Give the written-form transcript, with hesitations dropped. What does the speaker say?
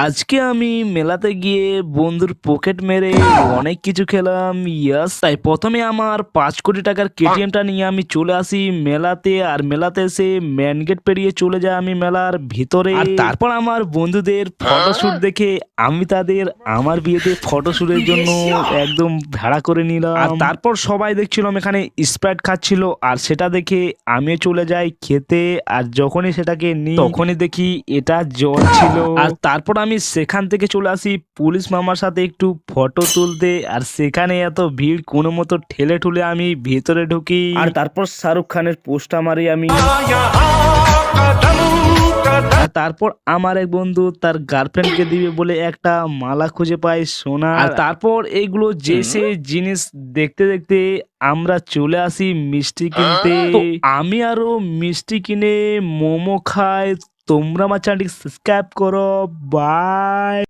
আজকে আমি মেলাতে গিয়ে বন্ধুর পকেট মেরে অনেক কিছু খেলাম। ইয়াস, তাই প্রথমে আমার 5 কোটি টাকার কেটিএমটা নিয়ে আমি চলে আসি মেলাতে। আর মেলাতে এসে মেন গেট পেরিয়ে চলে যাই আমি মেলার ভিতরে। আর তারপর আমার বন্ধুদের ফটোশুট দেখে আমি তাদের আমার বিয়েতে ফটোশুটের জন্য একদম ভাড়া করে নিলাম। আর তারপর সবাই দেখছিলাম এখানে স্প্রাইট খাচ্ছিল, আর সেটা দেখে আমিও চলে যাই খেতে। আর যখনই সেটাকে নিই তখনই দেখি এটা জল ছিল। আর তারপর আমি সেখান থেকে চলে আসি পুলিশ মামার সাথে একটু ফটো তুলতে। আর সেখানে এত ভিড়, কোনো মতো ঠেলে ঠুলে আমি ভেতরে ঢুকি। আর তারপর শাহরুখ খানের পোস্টটা মারি আমি। আর তারপর আমার এক বন্ধু তার গার্লফ্রেন্ডকে দিবে বলে একটা মালা খুঁজে পায় সোনা। আর তারপর এইগুলো যে সে জিনিস দেখতে দেখতে আমরা চলে আসি মিষ্টি কিনতে। তো আমি আরো মিষ্টি কিনে মোমো খাই। তোমরা আমার চ্যানেলটি সাবস্ক্রাইব করো। বাই।